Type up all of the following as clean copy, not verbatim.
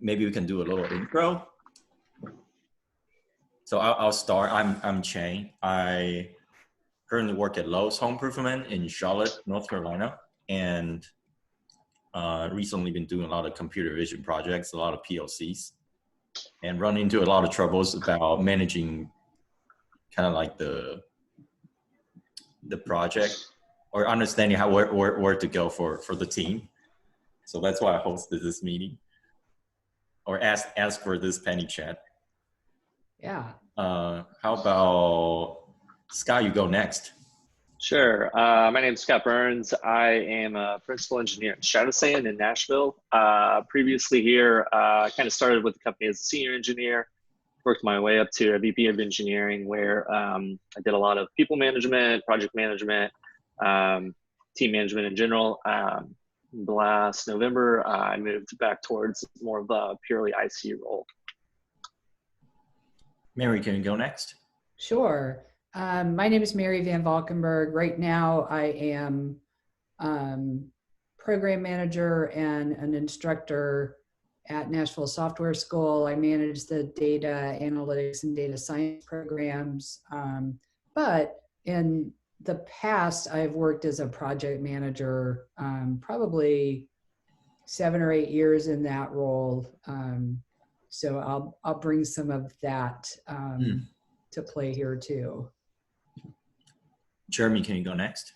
maybe we can do a little intro. So I'll start. I'm Chang. I currently work at Lowe's Home Improvement in Charlotte, North Carolina, and recently been doing a lot of computer vision projects, a lot of PLCs, and run into a lot of troubles about managing kind of like the project or understanding how where to go for the team. So that's why I hosted this meeting or ask for this penny chat. Yeah. How about Scott? You go next. Sure. My name is Scott Burns. I am a principal engineer at Stratosand in Nashville. Previously here, I kind of started with the company as a senior engineer, worked my way up to a VP of engineering where I did a lot of people management, project management, team management in general. Last November, I moved back towards more of a purely IC role. Mary, can you go next? Sure. My name is Mary Van Valkenburg. Right now, I am program manager and an instructor at Nashville Software School. I manage the data analytics and data science programs. But in the past, I've worked as a project manager, probably 7 or 8 years in that role. So I'll bring some of that to play here too. Jeremy, can you go next?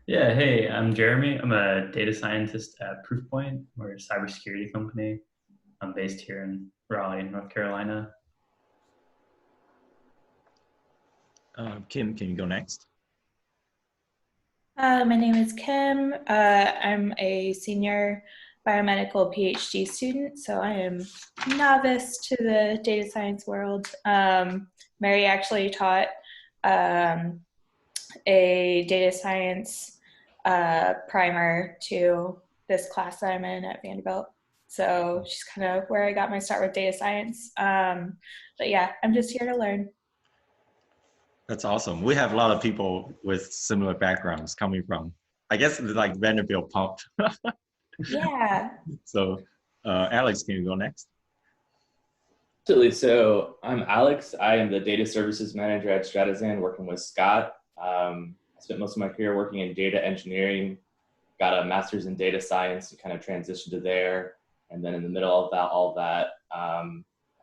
Yeah, hey, I'm Jeremy. I'm a data scientist at Proofpoint. We're a cybersecurity company. I'm based here in Raleigh, North Carolina. Kim, can you go next? My name is Kim. I'm a senior biomedical PhD student, so I am novice to the data science world. Mary actually taught a data science primer to this class that I'm in at Vanderbilt. So she's kind of where I got my start with data science. But yeah, I'm just here to learn. That's awesome. We have a lot of people with similar backgrounds coming from, I guess, like Vanderbilt pumped. Yeah. So Alex, can you go next? Absolutely. So I'm Alex. I am the data services manager at Stratosand, working with Scott. I spent most of my career working in data engineering, got a master's in data science and kind of transitioned to there. And then in the middle of all that,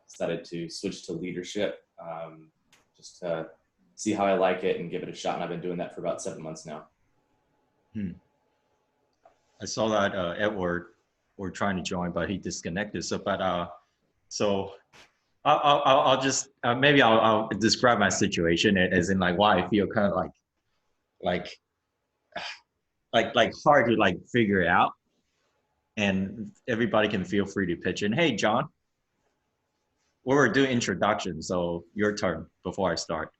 decided to switch to leadership just to see how I like it and give it a shot. And I've been doing that for about 7 months now. I saw that Edward were trying to join, but he disconnected. So, I'll just maybe I'll describe my situation as in like why I feel kind of like hard to like figure it out, and everybody can feel free to pitch in. Hey, John, we were doing introduction, so your turn before I start.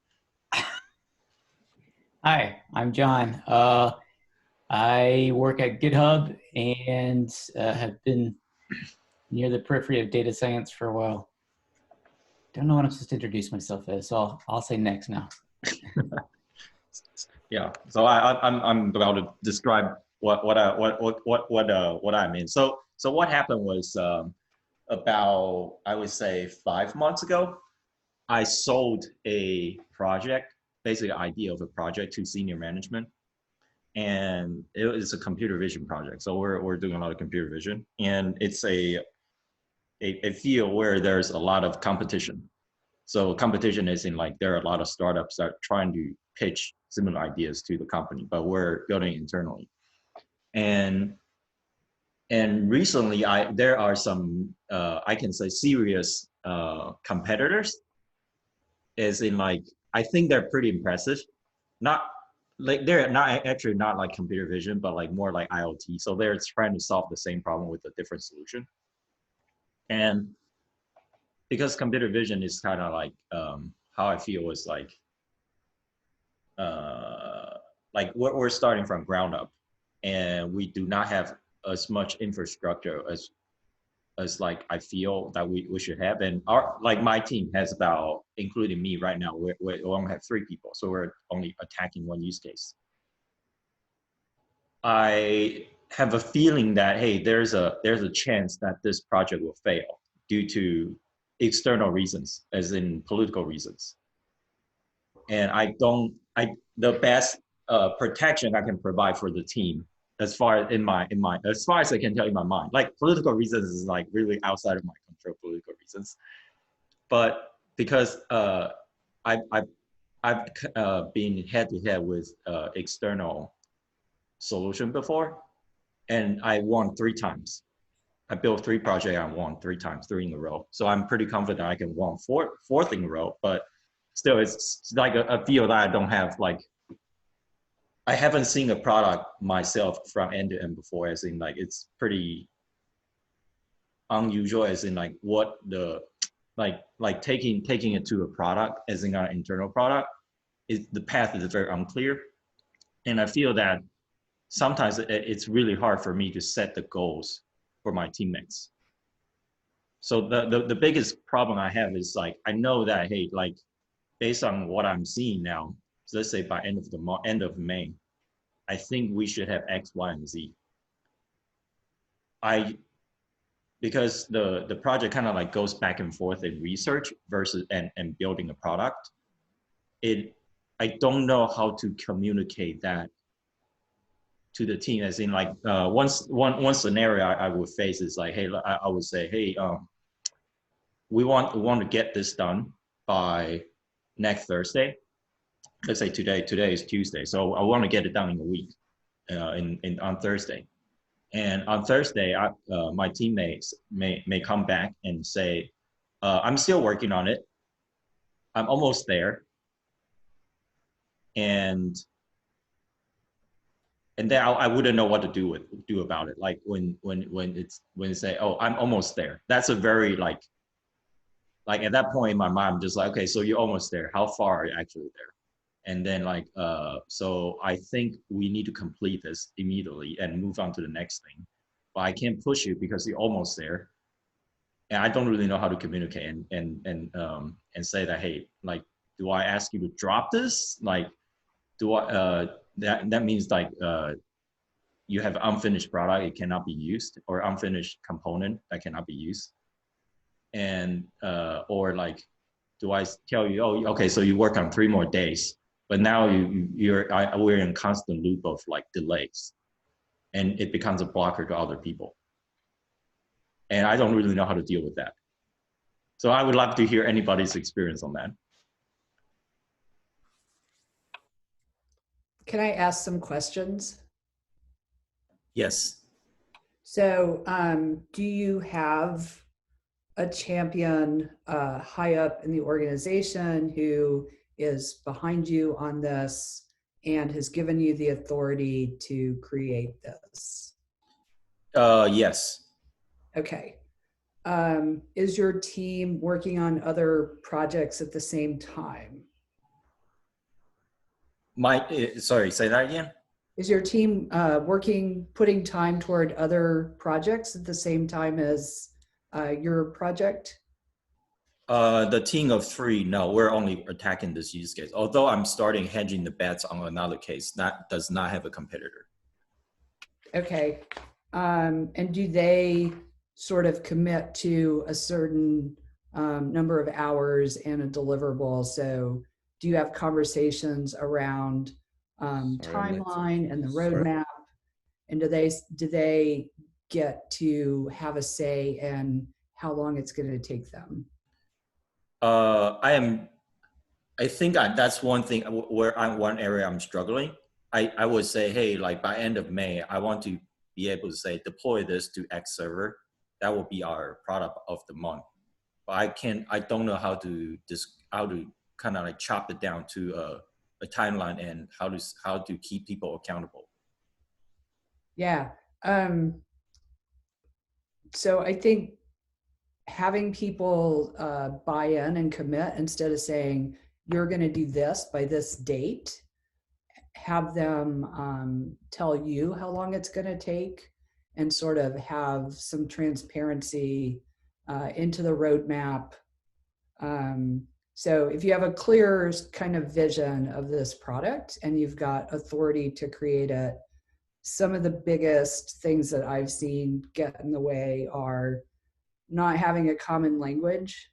Hi, I'm John. I work at GitHub and have been near the periphery of data science for a while. Don't know what I'm supposed to introduce myself as, so I'll say next now. Yeah, so I'm about to describe what I mean. So what happened was about, I would say 5 months ago, I sold a project, basically an idea of a project to senior management. And it was a computer vision project. So we're doing a lot of computer vision, and it's a field where there's a lot of competition. So competition is in like, there are a lot of startups that are trying to pitch similar ideas to the company, but we're building internally. And recently there are some, I can say serious competitors, as in like, I think they're pretty impressive. They're not actually not like computer vision, but like more like IoT. So they're trying to solve the same problem with a different solution. And because computer vision is kind of like how I feel is like we're starting from ground up, and we do not have as much infrastructure as like I feel that we should have. And my team has about, including me right now, we only have 3 people. So we're only attacking one use case. I have a feeling that, hey, there's a chance that this project will fail due to external reasons, as in political reasons. And the best protection I can provide for the team, as far as I can tell in my mind, like political reasons is like really outside of my control, political reasons. But because I've been head to head with external solution before, and I won 3 times. I built 3 projects, I won 3 times, 3 in a row. So I'm pretty confident I can win fourth in a row, but still it's like a field that I don't have, like, I haven't seen a product myself from end to end before, as in like, it's pretty unusual, as in like what the, like taking it to a product, as in our internal product, the path is very unclear. And I feel that sometimes it's really hard for me to set the goals for my teammates. So the biggest problem I have is like, I know that, hey, like based on what I'm seeing now, so let's say by end of May, I think we should have X, Y, and Z. Because the project kind of like goes back and forth in research versus and building a product. I don't know how to communicate that to the team, as in like one scenario I would face is like, hey, I would say, hey, we want to get this done by next Thursday. Let's say today is Tuesday, so I want to get it done in a week, on Thursday. And on Thursday, my teammates may come back and say, I'm still working on it. I'm almost there. And then I wouldn't know what to do about it. Like when you say, oh, I'm almost there. That's a very like at that point in my mind, I'm just like, okay, so you're almost there. How far are you actually there? And then like, so I think we need to complete this immediately and move on to the next thing. But I can't push you because you're almost there. And I don't really know how to communicate and say that, hey, like, do I ask you to drop this? Like, do I, that means like, you have unfinished product, it cannot be used, or unfinished component that cannot be used. And, or like, do I tell you, oh, okay, so you work on 3 more days, but now we're in constant loop of like delays, and it becomes a blocker to other people. And I don't really know how to deal with that. So I would love to hear anybody's experience on that. Can I ask some questions? Yes. So do you have a champion high up in the organization who is behind you on this and has given you the authority to create this? Yes. Okay. Is your team working on other projects at the same time? Sorry, say that again? Is your team putting time toward other projects at the same time as your project? The team of 3, no, we're only attacking this use case. Although I'm starting hedging the bets on another case that does not have a competitor. Okay. And do they sort of commit to a certain number of hours and a deliverable? So do you have conversations around timeline and the roadmap? And do they get to have a say in how long it's going to take them? I think that's one thing where one area I'm struggling. I would say, hey, like by end of May, I want to be able to say, deploy this to X server. That will be our product of the month. But I don't know how to kind of like chop it down to a timeline and how to keep people accountable. Yeah. So I think having people buy in and commit instead of saying, you're going to do this by this date, have them tell you how long it's going to take, and sort of have some transparency into the roadmap. So if you have a clear kind of vision of this product and you've got authority to create it, some of the biggest things that I've seen get in the way are not having a common language.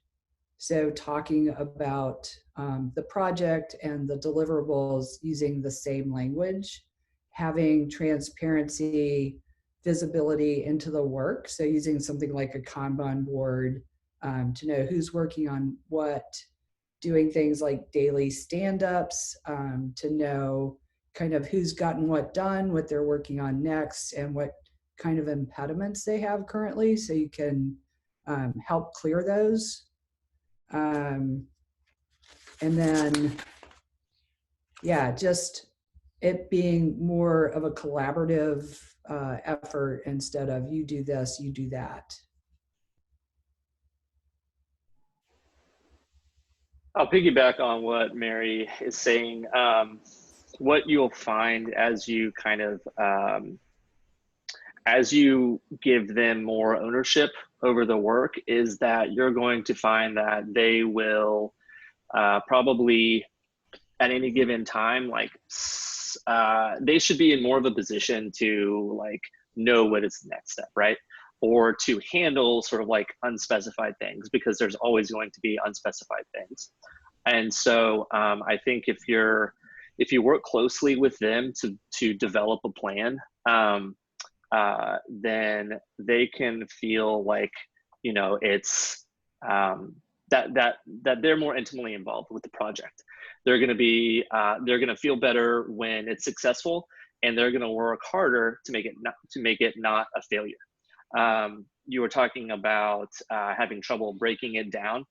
So talking about the project and the deliverables using the same language, having transparency, visibility into the work. So using something like a Kanban board to know who's working on what, doing things like daily stand-ups to know kind of who's gotten what done, what they're working on next, and what kind of impediments they have currently, so you can help clear those. And then, yeah, just it being more of a collaborative effort instead of you do this, you do that. I'll piggyback on what Mary is saying. What you'll find as you kind of, as you give them more ownership over the work is that you're going to find that they will probably at any given time, like they should be in more of a position to like know what is the next step, right? Or to handle sort of like unspecified things, because there's always going to be unspecified things. And so I think if you work closely with them to develop a plan, then they can feel like, you know, it's that they're more intimately involved with the project. They're going to feel better when it's successful, and they're going to work harder to make it not a failure. You were talking about having trouble breaking it down.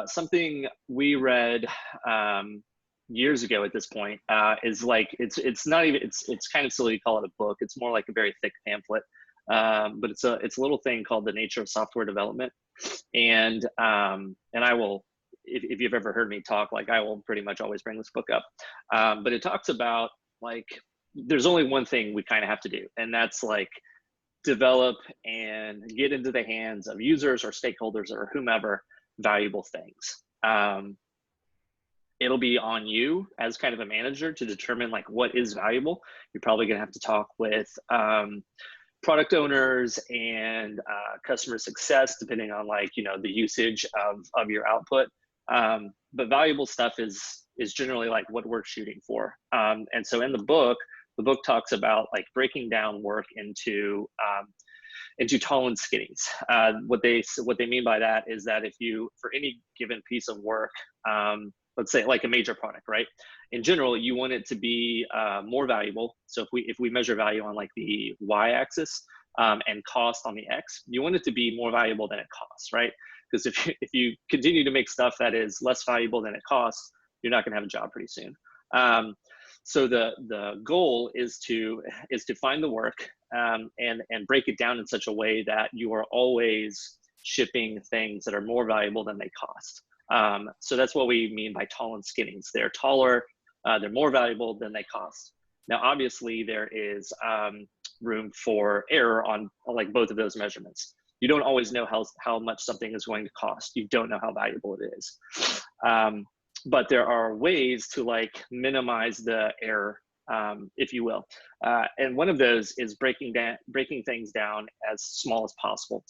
Something we read years ago at this point is like it's not even it's kind of silly to call it a book. It's more like a very thick pamphlet, but it's a little thing called The Nature of Software Development. And I will, if you've ever heard me talk, like I will pretty much always bring this book up. But it talks about like there's only one thing we kind of have to do, and that's like develop and get into the hands of users or stakeholders or whomever valuable things. It'll be on you as kind of a manager to determine like what is valuable. You're probably going to have to talk with product owners and customer success, depending on like, you know, the usage of your output. But valuable stuff is generally like what we're shooting for. And so in the book talks about like breaking down work into tall and skinnies. What they mean by that is that if you, for any given piece of work, let's say like a major product, right? In general, you want it to be more valuable. So if we measure value on like the y-axis and cost on the x, you want it to be more valuable than it costs, right? Because if you continue to make stuff that is less valuable than it costs, you're not going to have a job pretty soon. So the goal is to find the work and break it down in such a way that you are always shipping things that are more valuable than they cost. So that's what we mean by tall and skinnies. They're taller, they're more valuable than they cost. Now, obviously, there is room for error on like both of those measurements. You don't always know how much something is going to cost. You don't know how valuable it is. But there are ways to like minimize the error, if you will. And one of those is breaking things down as small possible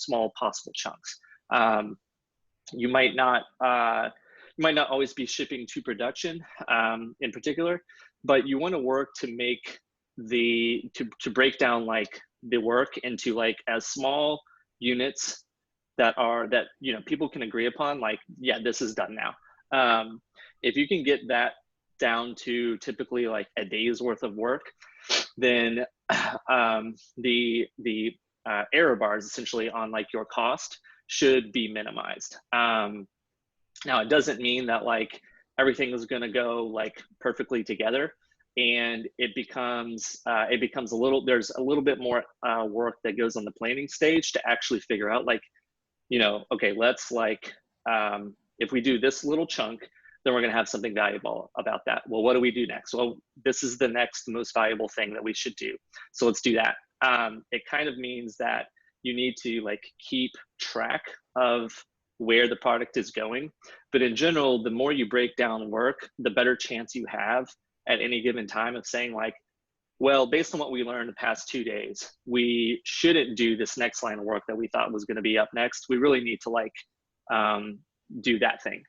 chunks. You might not always be shipping to production in particular, but you want to work to make to break down like the work into like as small units that you know people can agree upon. Like, yeah, this is done now. If you can get that down to typically like a day's worth of work, then the error bars essentially on like your cost should be minimized. Now, it doesn't mean that like everything is going to go like perfectly together, and it becomes there's a little bit more work that goes on the planning stage to actually figure out like, you know, okay, let's like if we do this little chunk, then we're going to have something valuable about that. Well, what do we do next? Well, this is the next most valuable thing that we should do. So let's do that. It kind of means that you need to like keep track of where the product is going. But in general, the more you break down work, the better chance you have at any given time of saying like, well, based on what we learned the past 2 days, we shouldn't do this next line of work that we thought was going to be up next. We really need to like do that thing.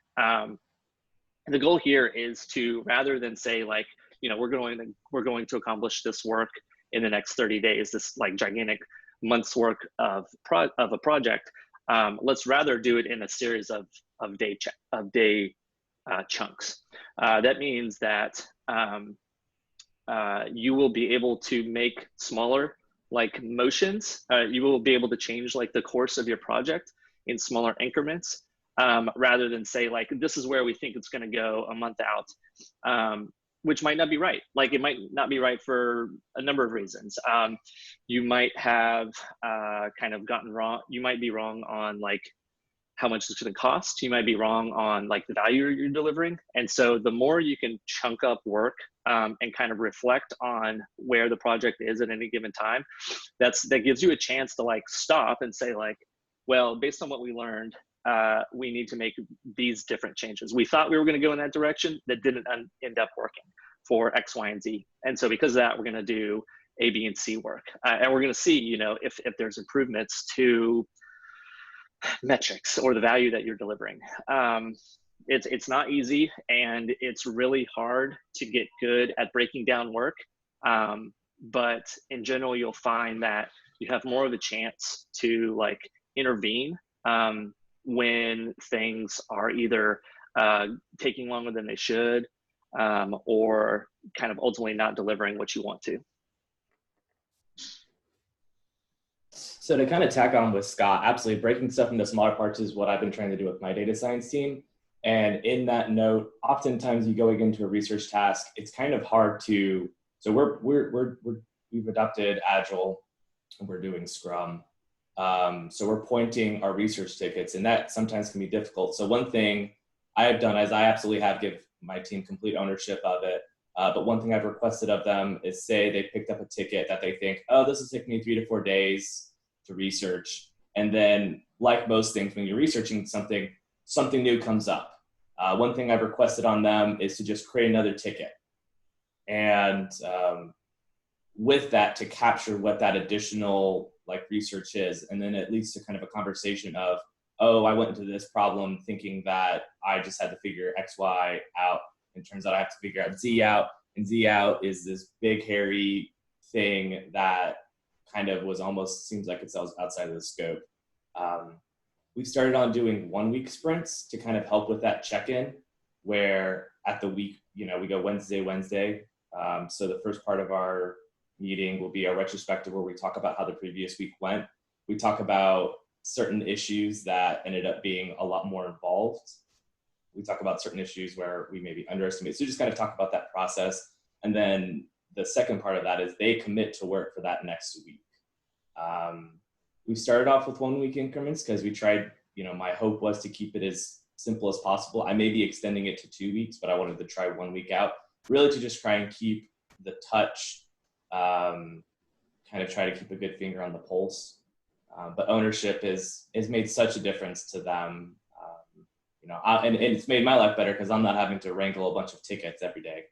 The goal here is to, rather than say like, you know, we're going to accomplish this work in the next 30 days, this like gigantic months work of a project. Let's rather do it in a series of day chunks. That means that you will be able to make smaller like motions. You will be able to change like the course of your project in smaller increments, rather than say like, this is where we think it's going to go a month out, which might not be right. Like it might not be right for a number of reasons. You might have kind of gotten wrong. You might be wrong on like how much it's going to cost. You might be wrong on like the value you're delivering. And so the more you can chunk up work and kind of reflect on where the project is at any given time, that gives you a chance to like stop and say like, well, based on what we learned, we need to make these different changes. We thought we were going to go in that direction. That didn't end up working for X, Y, and Z. And so because of that, we're going to do A, B, and C work. And we're going to see, you know, if there's improvements to metrics or the value that you're delivering. It's not easy, and it's really hard to get good at breaking down work. But in general, you'll find that you have more of a chance to like intervene when things are either taking longer than they should, or kind of ultimately not delivering what you want to. So to kind of tack on with Scott, absolutely breaking stuff into smaller parts is what I've been trying to do with my data science team. And in that note, oftentimes you go into a research task, it's kind of hard to, so we've adopted Agile and we're doing Scrum. So we're pointing our research tickets, and that sometimes can be difficult. So one thing I have done is I absolutely have give my team complete ownership of it. But one thing I've requested of them is, say they picked up a ticket that they think, oh, this will take me 3 to 4 days to research. And then like most things, when you're researching something new comes up. One thing I've requested on them is to just create another ticket. And with that, to capture what that additional like research is. And then it leads to kind of a conversation of, oh, I went into this problem thinking that I just had to figure X, Y out. And turns out I have to figure out Z out. And Z out is this big, hairy thing that kind of was almost, seems like it's outside of the scope. We started on doing 1 week sprints to kind of help with that check-in, where at the week, you know, we go Wednesday. So the first part of our meeting will be a retrospective where we talk about how the previous week went. We talk about certain issues that ended up being a lot more involved. We talk about certain issues where we maybe underestimate. So just kind of talk about that process. And then the second part of that is they commit to work for that next week. We started off with 1 week increments because we tried, you know, my hope was to keep it as simple as possible. I may be extending it to 2 weeks, but I wanted to try 1 week out, really to just try and keep the touch, kind of try to keep a good finger on the pulse. But ownership has made such a difference to them. You know, and it's made my life better because I'm not having to wrangle a bunch of tickets every day.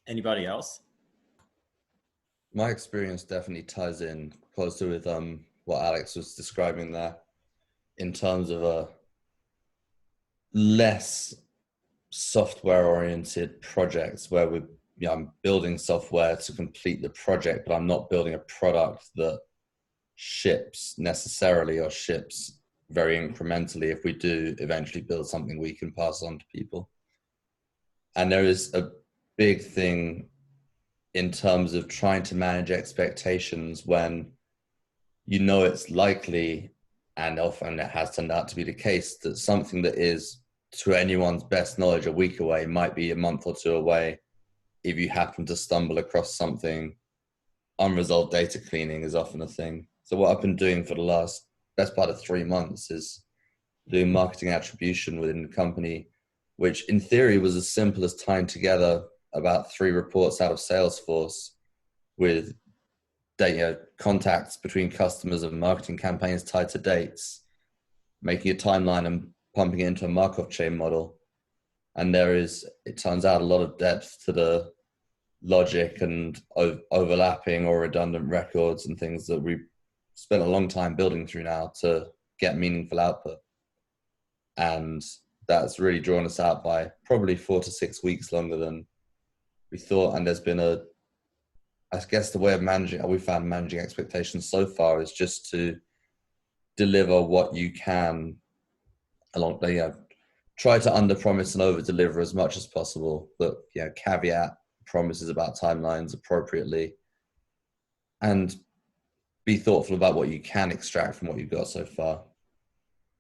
Anybody else? My experience definitely ties in closer with what Alex was describing there, in terms of a less software-oriented projects where I'm building software to complete the project, but I'm not building a product that ships necessarily, or ships very incrementally if we do eventually build something we can pass on to people. And there is a big thing in terms of trying to manage expectations when you know it's likely, and often it has turned out to be the case, that something that is, to anyone's best knowledge, a week away might be a month or 2 away if you happen to stumble across something. Unresolved data cleaning is often a thing. So what I've been doing for the best part of 3 months is doing marketing attribution within the company, which in theory was as simple as tying together about 3 reports out of Salesforce with data contacts between customers and marketing campaigns tied to dates, making a timeline pumping it into a Markov chain model. And there is, it turns out, a lot of depth to the logic and overlapping or redundant records and things that we spent a long time building through now to get meaningful output. And that's really drawn us out by probably 4 to 6 weeks longer than we thought. And there's been I guess the way of managing, we found managing expectations so far is just to deliver what you can along, try to under promise and over deliver as much as possible, but caveat promises about timelines appropriately, and be thoughtful about what you can extract from what you've got so far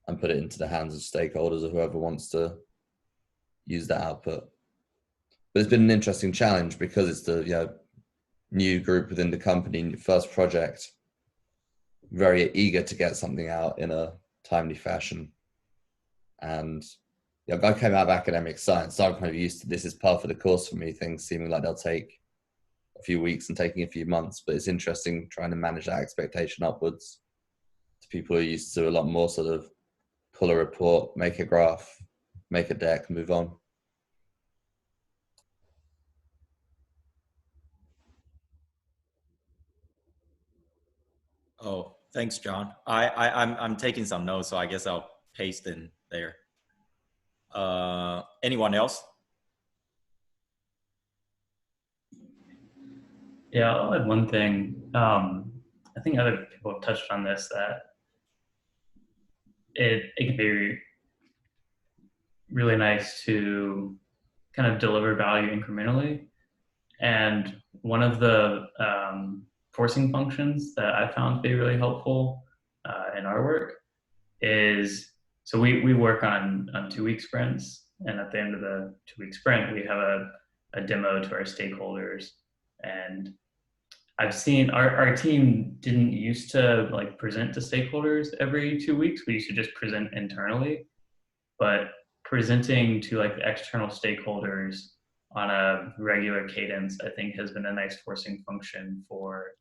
and put it into the hands of stakeholders or whoever wants to use that output. But it's been an interesting challenge because it's the new group within the company, first project, very eager to get something out in a timely fashion. And I came out of academic science, so I'm kind of used to this is par for the course for me, things seeming like they'll take a few weeks and taking a few months, but it's interesting trying to manage that expectation upwards to people who are used to a lot more sort of pull a report, make a graph, make a deck, move on. Oh, thanks, John. I'm taking some notes, so I guess I'll paste in there. Anyone else? Yeah, I'll add one thing. I think other people have touched on this, that it can be really nice to kind of deliver value incrementally. And one of the forcing functions that I found to be really helpful in our work is, so we work on 2-week sprints, and at the end of the 2-week sprint, we have a demo to our stakeholders. And I've seen our team didn't used to present to stakeholders every 2 weeks. We used to just present internally, but presenting to the external stakeholders on a regular cadence, I think, has been a nice forcing function for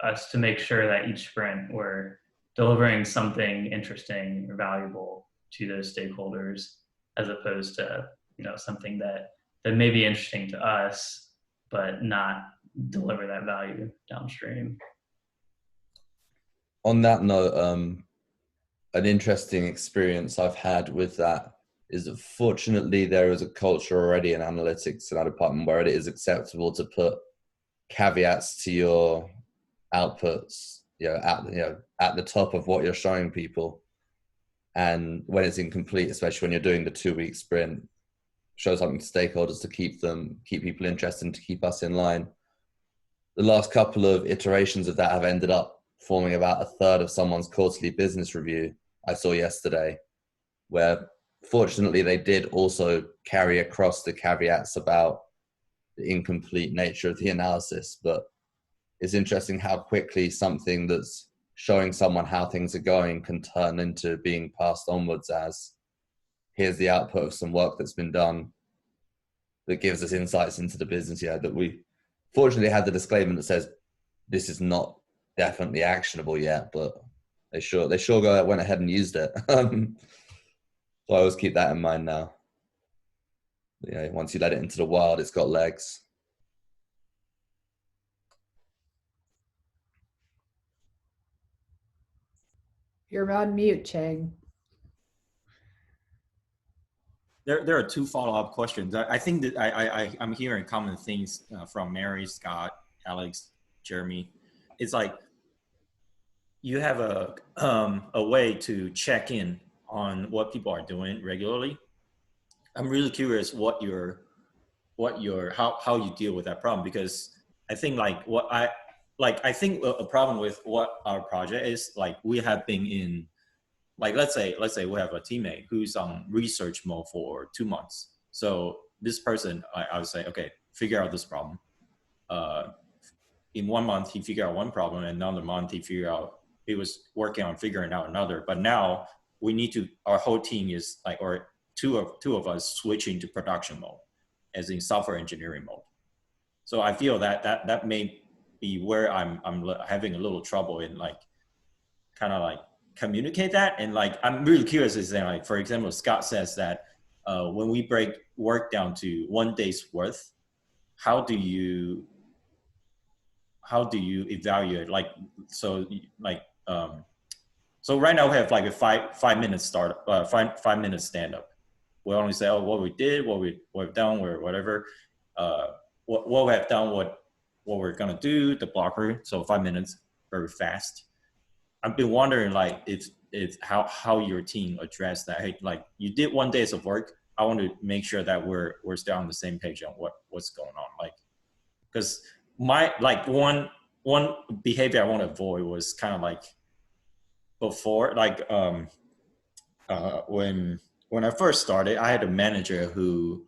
us to make sure that each sprint we're delivering something interesting or valuable to those stakeholders, as opposed to something that may be interesting to us but not deliver that value downstream. On that note, an interesting experience I've had with that is that fortunately there is a culture already in analytics in our department where it is acceptable to put caveats to your outputs, at the top of what you're showing people. And when it's incomplete, especially when you're doing the 2-week sprint, show something to stakeholders to keep people interested and to keep us in line. The last couple of iterations of that have ended up forming about a third of someone's quarterly business review I saw yesterday, where fortunately they did also carry across the caveats about the incomplete nature of the analysis. But it's interesting how quickly something that's showing someone how things are going can turn into being passed onwards as, here's the output of some work that's been done that gives us insights into the business. That we fortunately had the disclaimer that says this is not definitely actionable yet, but they sure went ahead and used it. So I always keep that in mind now. Once you let it into the wild, it's got legs. You're on mute, Cheng. There are 2 follow-up questions. I think that I'm hearing common things from Mary, Scott, Alex, Jeremy. It's like you have a way to check in on what people are doing regularly. I'm really curious how you deal with that problem, because I think I think a problem with what our project is, we have been in, let's say we have a teammate who's on research mode for 2 months. So this person, I would say, okay, figure out this problem. In 1 month, he figured out one problem, and another month he was working on figuring out another. But now we need to, our whole team is or two of us switching to production mode, as in software engineering mode. So I feel that may be where I'm having a little trouble in kind of communicate that? And like, I'm really curious is that, like, for example, Scott says that when we break work down to 1 day's worth, how do you evaluate? Like, so like, so right now we have like a 5-minute start, 5-minute stand up. We only say, oh, what we did, what we've done, or whatever, what we have done, what we're gonna do, the blocker. So 5 minutes, very fast. I've been wondering, like, it's how your team addressed that. Hey, like, you did 1 day of work. I want to make sure that we're still on the same page on what's going on. Like, because one behavior I want to avoid was kind of like before, like when I first started, I had a manager who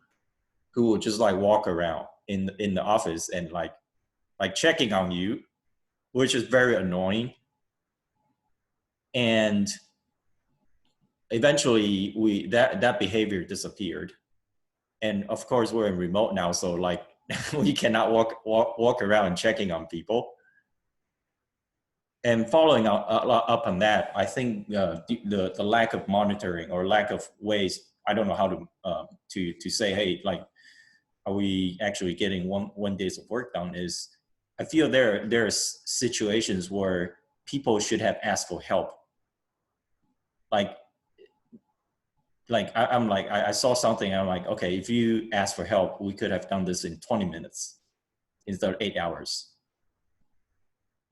would just like walk around in the office and like checking on you, which is very annoying. And eventually that behavior disappeared. And of course we're in remote now, so like we cannot walk around checking on people. And following up on that, I think the lack of monitoring or lack of ways, I don't know how to say, hey, like, are we actually getting one days of work done? Is I feel there are situations where people should have asked for help. I saw something, I'm like, okay, if you ask for help, we could have done this in 20 minutes instead of 8 hours.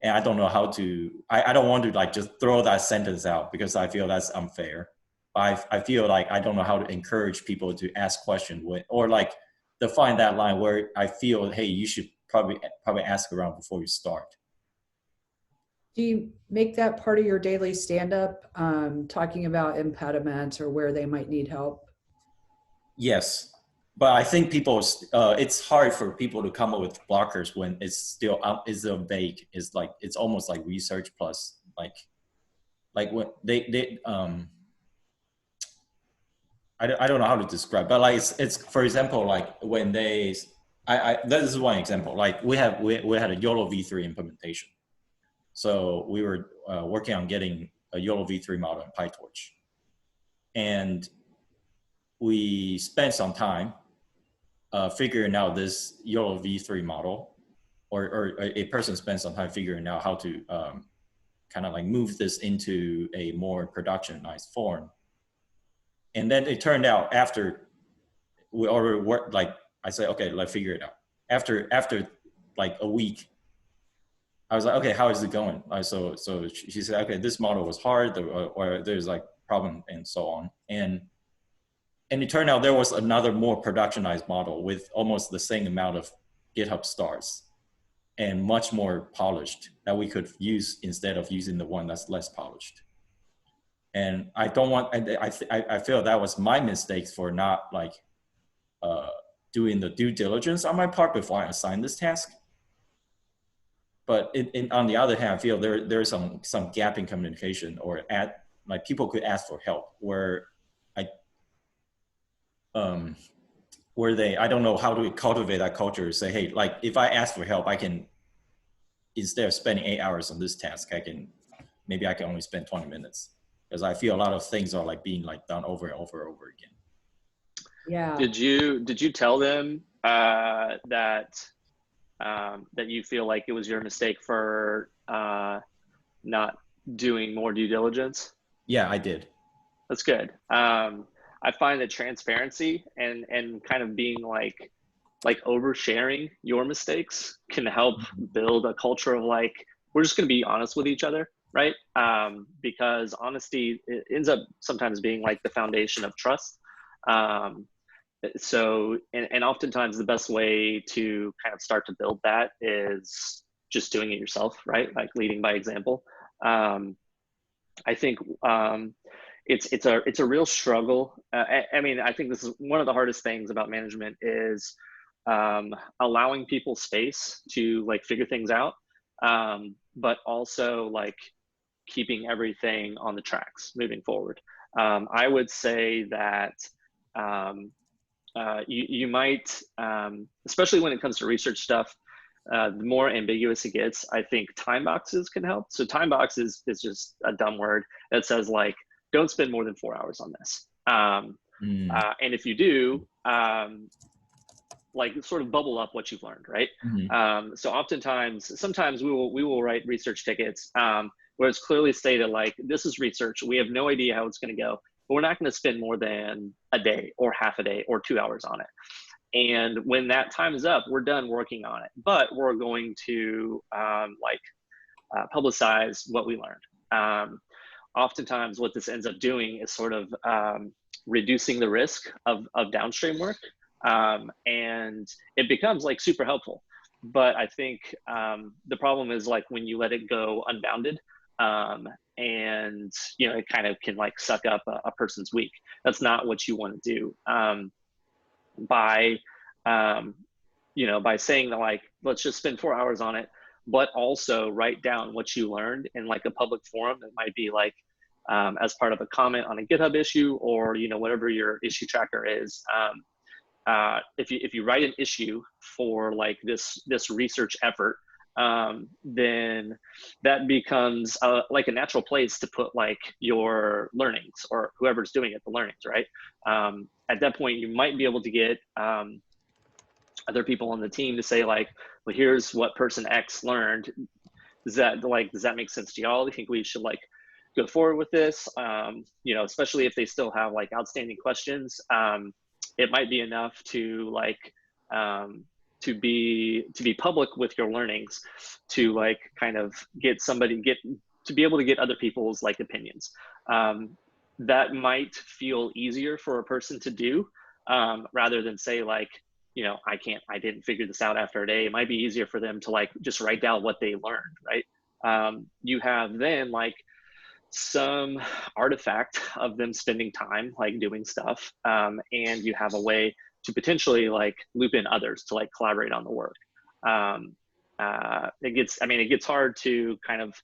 And I don't know how to, I don't want to like just throw that sentence out because I feel that's unfair. I feel like I don't know how to encourage people to ask questions or like define that line where I feel, hey, you should probably ask around before you start. Do you make that part of your daily stand-up, talking about impediments or where they might need help? Yes, but I think it's hard for people to come up with blockers when it's still vague. It's like, it's almost like research plus like when they I don't know how to describe, but like it's for example, like when this is one example. Like we had a YOLO v3 implementation. So we were working on getting a YOLO v3 model in PyTorch. And we spent some time figuring out this YOLO v3 model, or a person spent some time figuring out how to kind of like move this into a more productionized form. And then it turned out after we already worked, like I said, okay, let's figure it out. After like a week, I was like, okay, how is it going? So she said, okay, this model was hard, or there's like problem and so on. And it turned out there was another more productionized model with almost the same amount of GitHub stars and much more polished that we could use instead of using the one that's less polished. And I don't want, I feel that was my mistakes for not like doing the due diligence on my part before I assigned this task. But on the other hand, I feel there's some gap in communication, or like people could ask for help where I don't know how to cultivate that culture. Say, hey, like if I ask for help, I can, instead of spending 8 hours on this task, maybe I can only spend 20 minutes. Because I feel a lot of things are like being like done over and over and over again. Yeah. Did you tell them that you feel like it was your mistake for not doing more due diligence? Yeah, I did. That's good. I find that transparency and kind of being like oversharing your mistakes can help build a culture of like, we're just going to be honest with each other, right? Because honesty, it ends up sometimes being like the foundation of trust. So, and oftentimes the best way to kind of start to build that is just doing it yourself, right? Like leading by example. I think it's a real struggle. I mean, I think this is one of the hardest things about management is allowing people space to like figure things out, but also like keeping everything on the tracks moving forward. I would say that you might, especially when it comes to research stuff, the more ambiguous it gets, I think time boxes can help. So time box is just a dumb word that says like, don't spend more than 4 hours on this. And if you do, like sort of bubble up what you've learned, right? So oftentimes, sometimes we will write research tickets where it's clearly stated like, this is research. We have no idea how it's going to go, but we're not going to spend more than a day or half a day or 2 hours on it. And when that time is up, we're done working on it, but we're going to publicize what we learned. Oftentimes what this ends up doing is sort of reducing the risk of downstream work. And it becomes like super helpful. But I think the problem is like when you let it go unbounded, and you know, it kind of can like suck up a person's week. That's not what you want to do. By saying that like, let's just spend 4 hours on it, but also write down what you learned in like a public forum that might be like as part of a comment on a GitHub issue, or you know, whatever your issue tracker is. If you write an issue for like this research effort, then that becomes like a natural place to put like your learnings, or whoever's doing it, the learnings, right? At that point, you might be able to get other people on the team to say like, well, here's what person X learned. Does that make sense to y'all? Do you think we should like go forward with this? You know, especially if they still have like outstanding questions. It might be enough to like to be public with your learnings, to like kind of to be able to get other people's like opinions. That might feel easier for a person to do rather than say like, you know, I didn't figure this out after a day. It might be easier for them to like just write down what they learned, right? You have then like some artifact of them spending time like doing stuff, and you have a way to potentially like loop in others to like collaborate on the work. It gets hard to kind of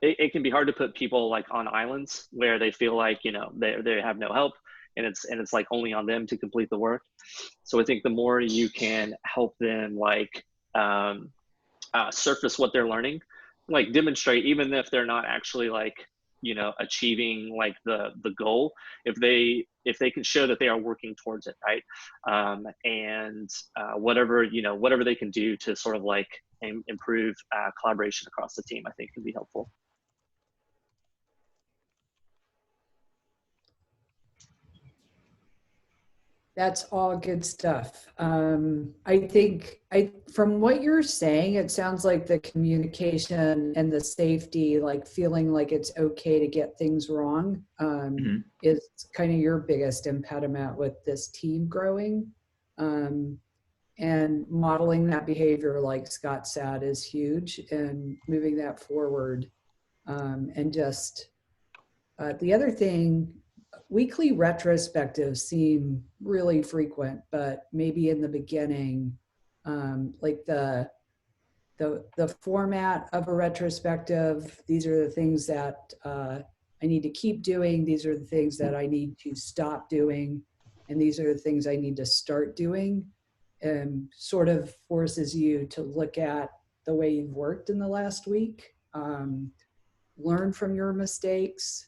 it can be hard to put people like on islands where they feel like, you know, they have no help, and it's like only on them to complete the work. So I think the more you can help them like surface what they're learning, like demonstrate, even if they're not actually like, you know, achieving like the goal, if they can show that they are working towards it, right? And whatever they can do to sort of like improve collaboration across the team, I think can be helpful. That's all good stuff. I think from what you're saying, it sounds like the communication and the safety, like feeling like it's okay to get things wrong, is kind of your biggest impediment with this team growing. And modeling that behavior, like Scott said, is huge, and moving that forward. And just the other thing, weekly retrospectives seem really frequent, but maybe in the beginning, like the format of a retrospective, these are the things that I need to keep doing, these are the things that I need to stop doing, and these are the things I need to start doing, and sort of forces you to look at the way you've worked in the last week, learn from your mistakes,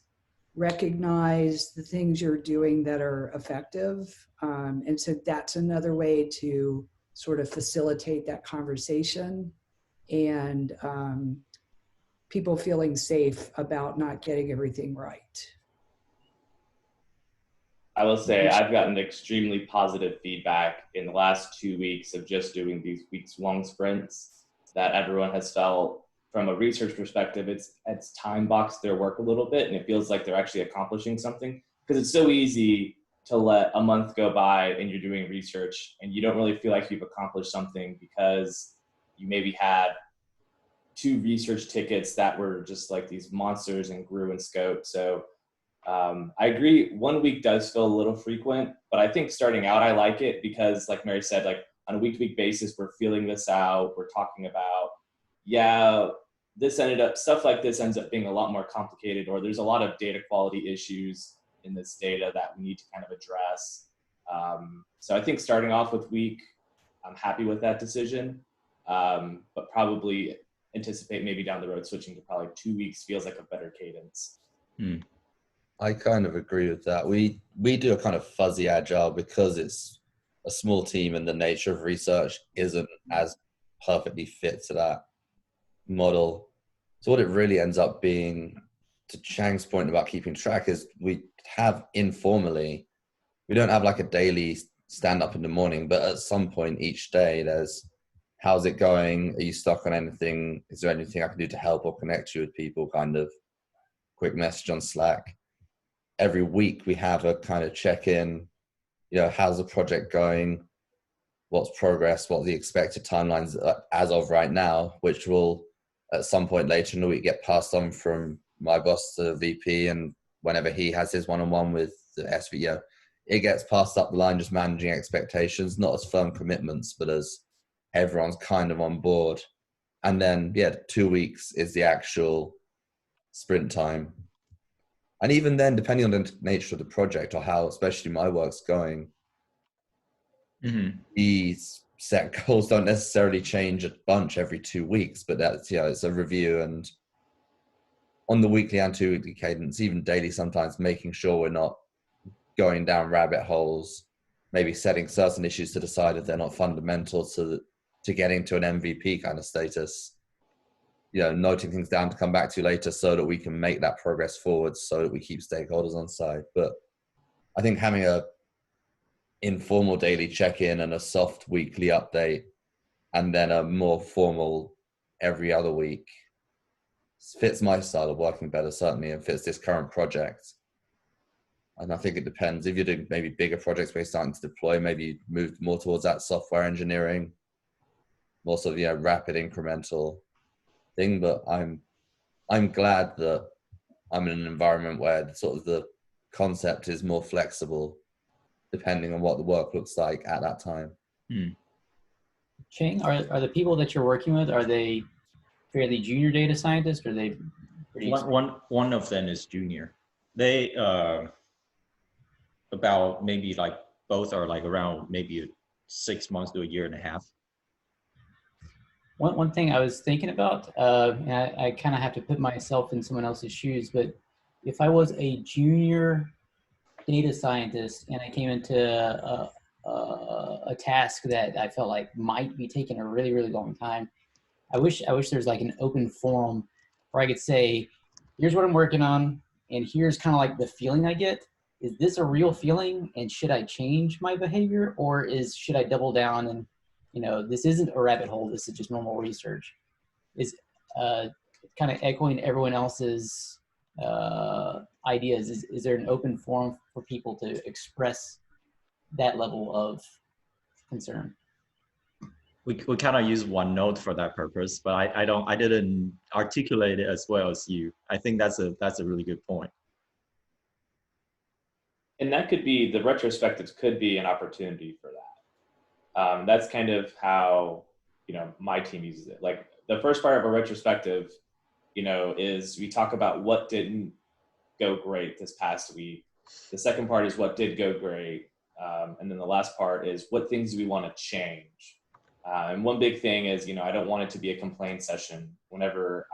recognize the things you're doing that are effective. And so that's another way to sort of facilitate that conversation, and people feeling safe about not getting everything right. I will say I've gotten extremely positive feedback in the last 2 weeks of just doing these weeks-long sprints, that everyone has felt, from a research perspective, it's time boxed their work a little bit, and it feels like they're actually accomplishing something. Because it's so easy to let a month go by and you're doing research and you don't really feel like you've accomplished something because you maybe had 2 research tickets that were just like these monsters and grew in scope. So I agree, 1 week does feel a little frequent, but I think starting out, I like it because, like Mary said, like on a week-to-week basis, we're feeling this out. We're talking about, stuff like this ends up being a lot more complicated, or there's a lot of data quality issues in this data that we need to kind of address. So I think starting off with week I'm happy with that decision, but probably anticipate maybe down the road switching to probably 2 weeks feels like a better cadence. I kind of agree with that. We do a kind of fuzzy agile because it's a small team and the nature of research isn't as perfectly fit to that model. So what it really ends up being, to Chang's point about keeping track, is we have informally, we don't have like a daily stand up in the morning, but at some point each day there's, how's it going? Are you stuck on anything? Is there anything I can do to help or connect you with people? Kind of quick message on Slack. Every week we have a kind of check-in, you know, how's the project going? What's progress? What are the expected timelines as of right now, which will at some point later in the week get passed on from my boss to the VP, and whenever he has his one-on-one with the SVO, it gets passed up the line, just managing expectations, not as firm commitments, but as everyone's kind of on board. And then, 2 weeks is the actual sprint time. And even then, depending on the nature of the project or how, especially my work's going, these set goals don't necessarily change a bunch every 2 weeks, but that's, it's a review, and on the weekly and 2 weekly cadence, even daily, sometimes making sure we're not going down rabbit holes, maybe setting certain issues to the side if they're not fundamental to getting to an MVP kind of status, noting things down to come back to later so that we can make that progress forward, so that we keep stakeholders on side. But I think having a informal daily check-in and a soft weekly update, and then a more formal every other week, fits my style of working better, certainly, and fits this current project. And I think it depends. If you're doing maybe bigger projects where you're starting to deploy, maybe move more towards that software engineering, more sort of, rapid incremental thing. But I'm glad that I'm in an environment where sort of the concept is more flexible depending on what the work looks like at that time. Chang, are the people that you're working with, are they fairly junior data scientists, or are they pretty one of them is junior. They about maybe like both are like around maybe 6 months to a year and a half. One thing I was thinking about, and I kind of have to put myself in someone else's shoes, but if I was a junior data scientist and I came into a task that I felt like might be taking a really, really long time, I wish there's like an open forum where I could say, here's what I'm working on, and here's kind of like the feeling I get. Is this a real feeling, and should I change my behavior, or should I double down and, this isn't a rabbit hole, this is just normal research? Is kind of echoing everyone else's ideas. Is there an open forum for people to express that level of concern? We kind of use OneNote for that purpose, but I didn't articulate it as well as you. I think that's a really good point. And that could be, the retrospectives could be an opportunity for that. That's kind of how, my team uses it. Like the first part of a retrospective, is we talk about what didn't go great this past week. The second part is what did go great. And then the last part is what things do we want to change? And one big thing is, I don't want it to be a complaint session. Whenever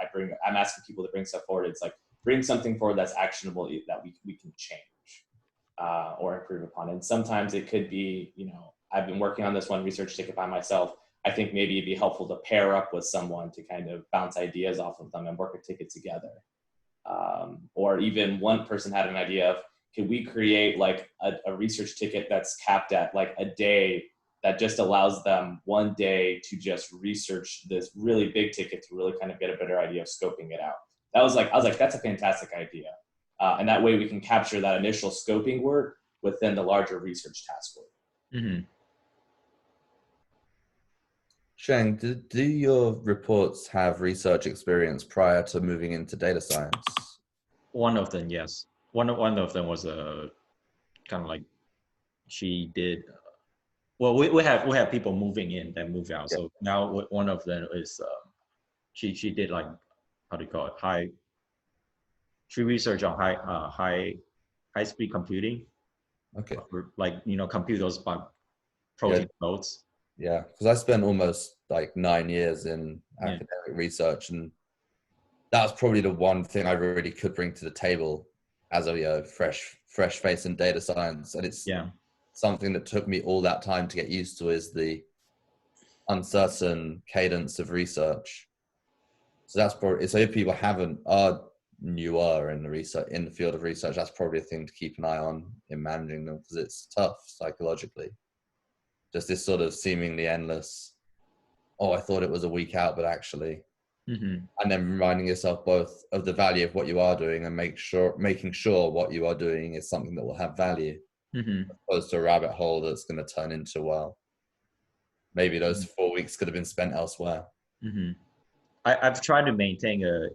I'm asking people to bring stuff forward, it's like, bring something forward that's actionable that we can change or improve upon. And sometimes it could be, I've been working on this one research ticket by myself. I think maybe it'd be helpful to pair up with someone to kind of bounce ideas off of them and work a ticket together. Or even one person had an idea of, could we create like a research ticket that's capped at like a day that just allows them one day to just research this really big ticket to really kind of get a better idea of scoping it out. I was like, that's a fantastic idea. And that way we can capture that initial scoping work within the larger research task work. Mm-hmm. Chang, do your reports have research experience prior to moving into data science? One of them, yes. One of them was a kind of like she did. Well, we have people moving in and move out. So now one of them is she did like, how do you call it? She researched on high speed computing. Okay. Like compute those by protein loads. Yeah, because I spent almost like 9 years in Yeah. academic research, and that's probably the one thing I really could bring to the table as a fresh face in data science. And it's Yeah. something that took me all that time to get used to, is the uncertain cadence of research. So that's probably, so if people are newer in the field of research, that's probably a thing to keep an eye on in managing them, because it's tough psychologically. Just this sort of seemingly endless, oh, I thought it was a week out, but actually, Mm-hmm. and then reminding yourself both of the value of what you are doing and making sure what you are doing is something that will have value, Mm-hmm. as opposed to a rabbit hole that's going to turn into, well, maybe those 4 weeks could have been spent elsewhere. Mm-hmm. I've tried to maintain a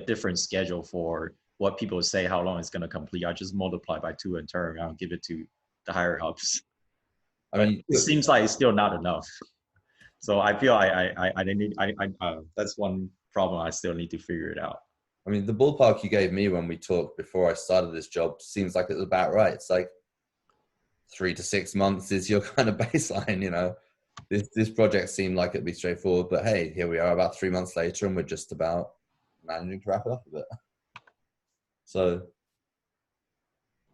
different schedule for what people say how long it's going to complete. I just multiply by 2 in term. I'll give it to the higher ups. I But mean, it seems like it's still not enough. So I feel that's one problem I still need to figure it out. I mean, the ballpark you gave me when we talked before I started this job seems like it's about right. It's like 3 to 6 months is your kind of baseline, you know. This project seemed like it'd be straightforward, but hey, here we are about 3 months later, and we're just about managing to wrap it up a bit. So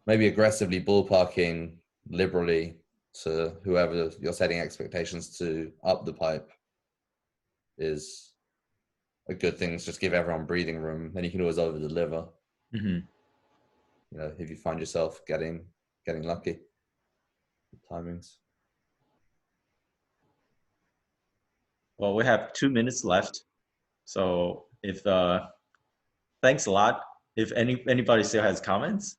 maybe aggressively ballparking liberally to whoever you're setting expectations to up the pipe is a good thing. Just give everyone breathing room, then you can always over deliver. Mm-hmm. You know, if you find yourself getting lucky with timings. Well, we have 2 minutes left. So if thanks a lot. If anybody still has comments.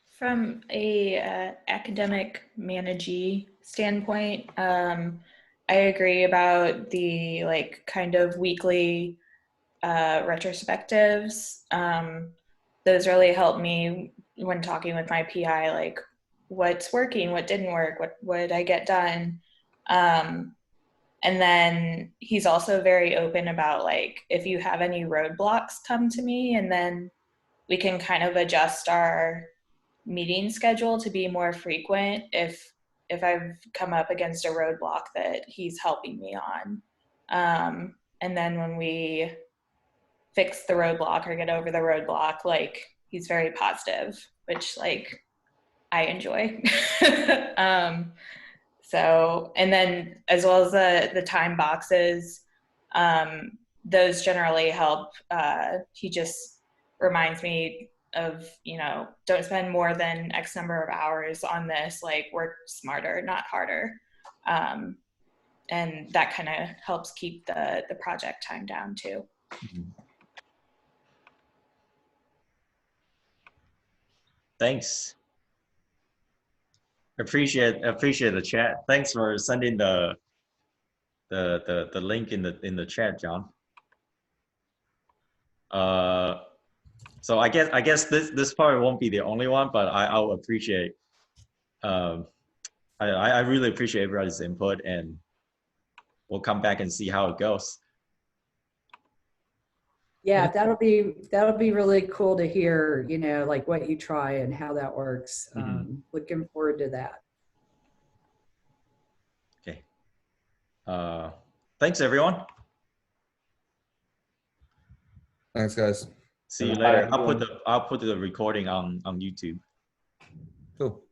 From a academic managee standpoint, I agree about the like kind of weekly retrospectives. Those really help me when talking with my PI, like what's working, what didn't work, what would I get done. And then he's also very open about like if you have any roadblocks, come to me, and then we can kind of adjust our meeting schedule to be more frequent if I've come up against a roadblock that he's helping me on. And then when we fix the roadblock or get over the roadblock, like he's very positive, which like I enjoy. So, and then as well as the time boxes, those generally help. He just reminds me of, you know, don't spend more than X number of hours on this, like work smarter, not harder. And that kind of helps keep the project time down too. Mm-hmm. Thanks. Appreciate the chat. Thanks for sending the link in the chat, John. So I guess this part won't be the only one, but I'll appreciate. I really appreciate everybody's input, and we'll come back and see how it goes. Yeah, that'll be really cool to hear, you know, like what you try and how that works. Looking forward to that. Okay. Thanks everyone. Thanks, guys. See you later. I'll put the recording on YouTube. Cool.